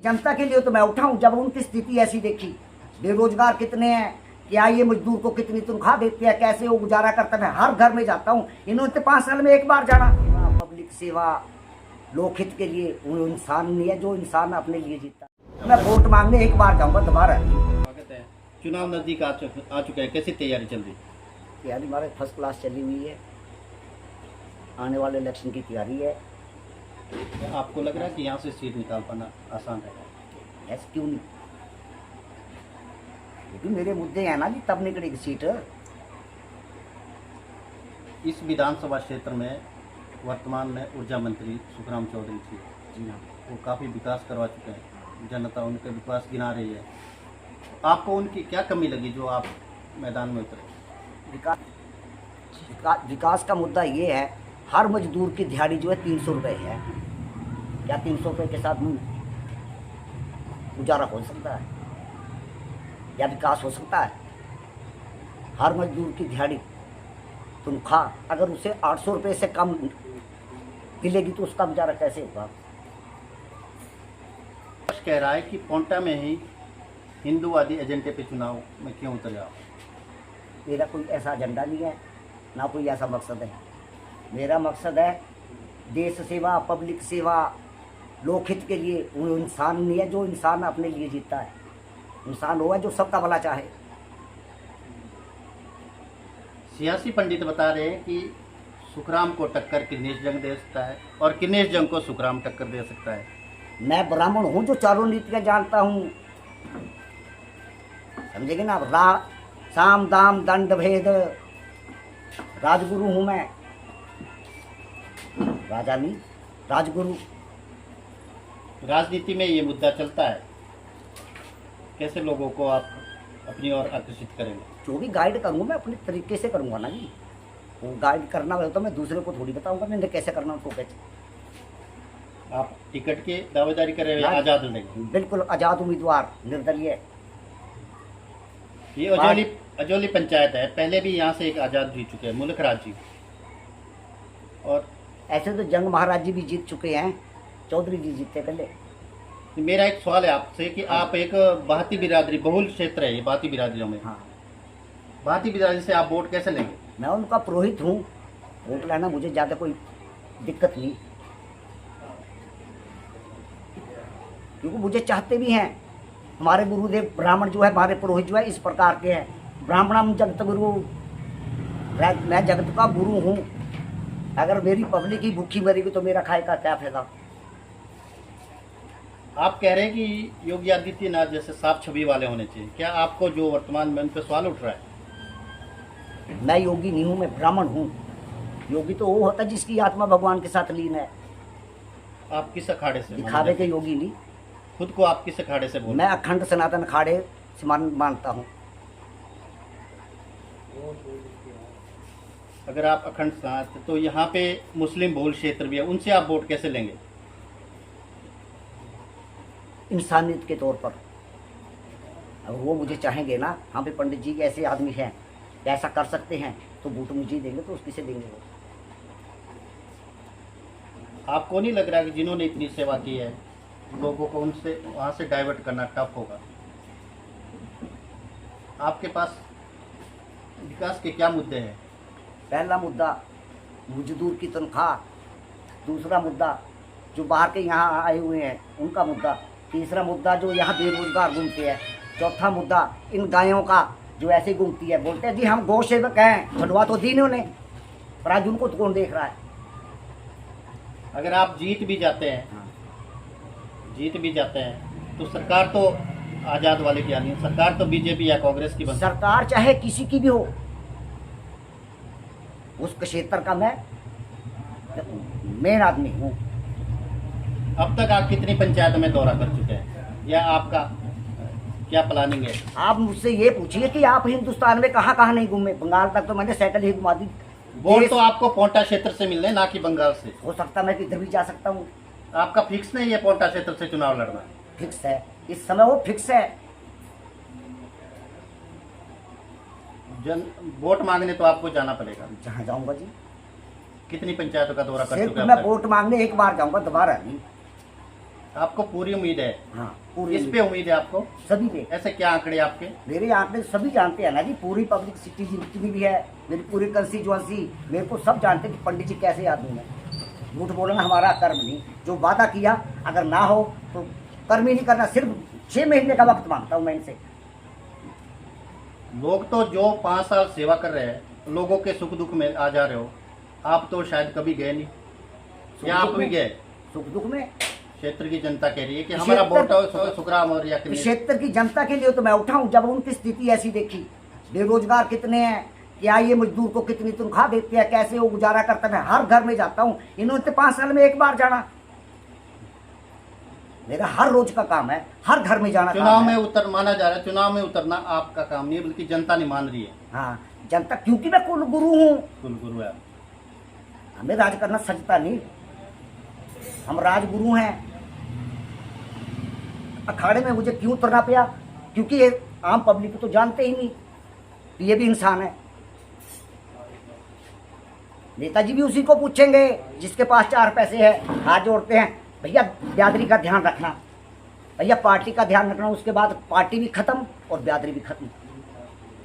जनता के लिए तो मैं उठाऊं। जब उनकी स्थिति ऐसी देखी, बेरोजगार कितने हैं, क्या ये मजदूर को कितनी तनख्वाह देते हैं, कैसे वो गुजारा करता है। हर घर में जाता हूँ, इन्होंने तो 5 साल में एक बार जाना। पब्लिक सेवा, लोकहित के लिए। वो इंसान नहीं है जो इंसान अपने लिए जीता। मैं वोट मांगने एक बार जाऊंगा, दोबारा। स्वागत है। चुनाव नजदीक आ चुका है, कैसी तैयारी चल रही है? तैयारी हमारे फर्स्ट क्लास चली हुई है। आने वाले इलेक्शन की तैयारी है। आपको लग रहा है कि यहाँ से सीट निकाल पाना आसान रहेगा? ऐसे क्यों नहीं, क्योंकि मेरे मुद्दे हैं ना जी, तब निकलेगी सीट। इस विधानसभा क्षेत्र में वर्तमान में ऊर्जा मंत्री सुखराम चौधरी थी जी हाँ, वो काफ़ी विकास करवा चुके हैं, जनता उनका विकास गिना रही है। आपको उनकी क्या कमी लगी जो आप मैदान में उतरे? विकास का मुद्दा ये है, हर मजदूर की दिहाड़ी जो है 300 रुपये है। क्या 300 रुपये के साथ गुजारा हो सकता है या विकास हो सकता है? हर मजदूर की दिहाड़ी तनख्वाह अगर उसे 800 रुपये से कम मिलेगी तो उसका गुजारा कैसे होगा? कह रहा है कि पोंटा में ही हिंदूवादी एजेंडे पे चुनाव में क्यों उतरे आप? मेरा कोई ऐसा एजेंडा नहीं है, ना कोई ऐसा मकसद है। मेरा मकसद है देश सेवा, पब्लिक सेवा, लोकहित के लिए। वो इंसान नहीं है जो इंसान अपने लिए जीता है। इंसान वो है जो सबका भला चाहे। सियासी पंडित बता रहे हैं कि सुखराम को टक्कर किन्नेश जंग दे सकता है और किन्नेश जंग को सुखराम टक्कर दे सकता है। मैं ब्राह्मण हूँ जो चारों नीतियाँ जानता हूँ, समझेंगे ना। साम दाम दंड भेद, राजगुरु हूँ मैं, राजा नहीं, राजगुरु। राजनीति में ये मुद्दा चलता है, कैसे लोगों को आप अपनी ओर आकर्षित करेंगे? जो भी गाइड करूँगा मैं अपने तरीके से करूँगा ना जी। वो गाइड करना हो तो मैं दूसरे को थोड़ी बताऊँगा मैंने कैसे करना उसको कैसे। आप टिकट की दावेदारी कर रहे हैं, आजाद लड़ेंगे? बिल्कुल आज़ाद उम्मीदवार, निर्दलीय। ये अजौली पंचायत है, पहले भी यहाँ से एक आजाद जीत चुके हैं, मुल्क राज जी। और ऐसे तो जंग महाराज जी भी जीत चुके हैं, चौधरी जी जीते पहले। मेरा एक सवाल है आपसे कि आप एक भाती बिरादरी, बहुल क्षेत्र है ये भाती बिरादरियों में, हाँ, भाती बिरादरी से आप वोट कैसे लेंगे? मैं उनका पुरोहित हूँ, वोट लेना मुझे ज़्यादा कोई दिक्कत नहीं, क्योंकि मुझे चाहते भी हैं। हमारे गुरुदेव ब्राह्मण जो है, हमारे पुरोहित जो है इस प्रकार के हैं। ब्राह्मणम जगत गुरु, मैं जगत का गुरु हूँ। अगर मेरी पब्लिक ही भूखी मरेगी तो मेरा खाए का क्या फायदा? आप कह रहे हैं कि योगी आदित्यनाथ जैसे साफ छवि वाले होने चाहिए, क्या आपको जो वर्तमान में उन पर सवाल उठ रहा है? मैं योगी नहीं हूँ, मैं ब्राह्मण हूँ। योगी तो वो होता है जिसकी आत्मा भगवान के साथ लीन है। आप किस अखाड़े से? दिखावे के योगी नहीं। खुद को आप किस अखाड़े से बोल? मैं अखंड सनातन अखाड़े से मानता हूँ। अगर आप अखंड सनातन, तो यहाँ पे मुस्लिम बहुल क्षेत्र भी है, उनसे आप वोट कैसे लेंगे? इंसानियत के तौर पर अब वो मुझे चाहेंगे ना, हाँ भाई पंडित जी ऐसे आदमी हैं, ऐसा कर सकते हैं, तो वोट मुझे देंगे तो उसकी से देंगे वो। आपको नहीं लग रहा कि जिन्होंने इतनी सेवा की है लोगों को उनसे वहाँ से डाइवर्ट करना टफ होगा? आपके पास विकास के क्या मुद्दे हैं? पहला मुद्दा मजदूर की तनख्वाह, दूसरा मुद्दा जो बाहर के यहाँ आए हुए हैं उनका मुद्दा, तीसरा मुद्दा जो यहाँ बेरोजगार घूमते हैं, चौथा मुद्दा इन गायों का जो ऐसे घूमती है, बोलते हैं जी हम गौ सेवक हैं, छुड़वा तो दी इन्होंने, पर आज उनको तो कौन देख रहा है? अगर आप जीत भी जाते हैं तो सरकार तो आजाद वाले की आनी है, सरकार तो बीजेपी या कांग्रेस की बन। सरकार चाहे किसी की भी हो, उस क्षेत्र का मैं मेन आदमी हूँ। अब तक आप कितनी पंचायतों में दौरा कर चुके हैं या आपका क्या प्लानिंग है? आप मुझसे ये पूछिए कि आप हिंदुस्तान में कहाँ कहाँ नहीं घूमे। बंगाल तक तो मैंने साइकिल ही घुमा दी। वोट तो आपको पोंटा क्षेत्र से मिलने, ना कि बंगाल से। हो सकता मैं किधर भी जा सकता हूँ। आपका फिक्स नहीं है पोंटा क्षेत्र से चुनाव लड़ना? फिक्स है, इस समय वो फिक्स है। वोट मांगने तो आपको जाना पड़ेगा। जहाँ जाऊंगा जी। कितनी पंचायतों का दौरा कर सिर्फ चुके हैं? मैं वोट मांगने एक बार जाऊंगा, दोबारा नहीं। आपको पूरी उम्मीद है? हाँ पूरी किस पे उम्मीद है आपको? सभी पे। ऐसे क्या आंकड़े आपके? मेरे आंकड़े सभी जानते हैं ना जी, पूरी पब्लिक सिटी जितनी भी है, मेरी पूरी कंस्टिट्यूएंसी, मेरे को सब जानते हैं कि पंडित जी कैसे आदमी है। झूठ बोलना हमारा कर्म नहीं, जो वादा किया अगर ना हो तो कर्म ही नहीं करना। सिर्फ 6 महीने का वक्त मांगता हूँ मैं इनसे। लोग तो जो 5 साल सेवा कर रहे हैं, लोगों के सुख दुख में आ जा रहे हो, आप तो शायद कभी गए नहीं, या आप भी गए? सुख दुख में क्षेत्र की जनता कह रही है कि हमारा वोट हो सुखराम और या क्षेत्र की जनता के लिए तो मैं उठाऊं जब उनकी स्थिति ऐसी देखी। बेरोजगार कितने हैं, क्या ये मजदूर को कितनी तनख्वाह देते हैं, कैसे वो गुजारा करता है। हर घर में जाता हूँ, इन्होंने तो 5 साल में एक बार जाना। मेरा हर रोज का काम है, हर घर में जाना। चुनाव में उतर माना जा रहा है, चुनाव में उतरना आपका काम नहीं है, बल्कि जनता नहीं मान रही है। हाँ जनता, क्योंकि मैं कुल गुरु हूँ। कुल गुरु है। हमें राज करना सजता नहीं, हम राजगुरु हैं। अखाड़े में मुझे क्यों उतरना पड़ा? क्योंकि ये आम पब्लिक तो जानते ही नहीं कि ये भी इंसान है। नेताजी भी उसी को पूछेंगे जिसके पास 4 पैसे है, हाथ जोड़ते हैं, भैया बिरादरी का ध्यान रखना, भैया पार्टी का ध्यान रखना। उसके बाद पार्टी भी खत्म और बिरादरी भी खत्म।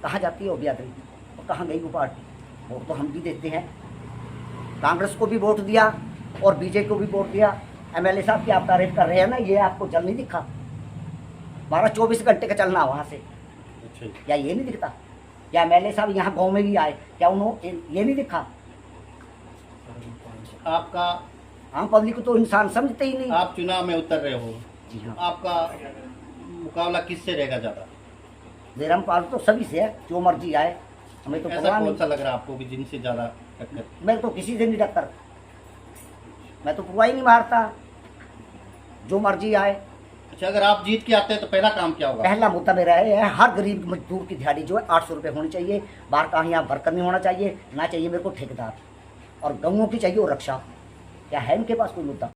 कहाँ जाती है वो बिरादरी और कहाँ गई वो पार्टी? वोट तो हम भी देते हैं, कांग्रेस को भी वोट दिया और बीजेपी को भी वोट दिया। एमएलए साहब की आप तारीफ कर रहे हैं ना, ये आपको जल नहीं दिखा? 12-24 घंटे का चलना वहाँ से, क्या ये नहीं दिखता? क्या एमएलए साहब यहाँ गांव में भी आए, क्या उन्होंने ये नहीं दिखा? आपका आम पब्लिक को तो इंसान समझते ही नहीं। आप चुनाव में उतर रहे हो, जी हाँ। आपका मुकाबला किससे रहेगा ज्यादा? मेरा मुकाबला तो सभी से है, जो मर्जी आए, हमें तो ऐसा परवाह कौन नहीं। सा लग रहा है आपको कि जिनसे ज्यादा टक्कर? मैं तो किसी से नहीं टक्कर, मैं तो पुरवाई नहीं मारता, जो मर्जी आए। अच्छा, अगर आप जीत के आते हैं तो पहला काम क्या होगा? पहला मुद्दा मेरा है, हर गरीब मजदूर की दिहाड़ी जो है 800 रुपये होनी चाहिए। बाहर कहीं यहाँ वर्कर नहीं होना चाहिए, ना चाहिए मेरे को ठेकेदार, और गऊओं की चाहिए वो रक्षा। क्या है इनके पास कोई मुद्दा?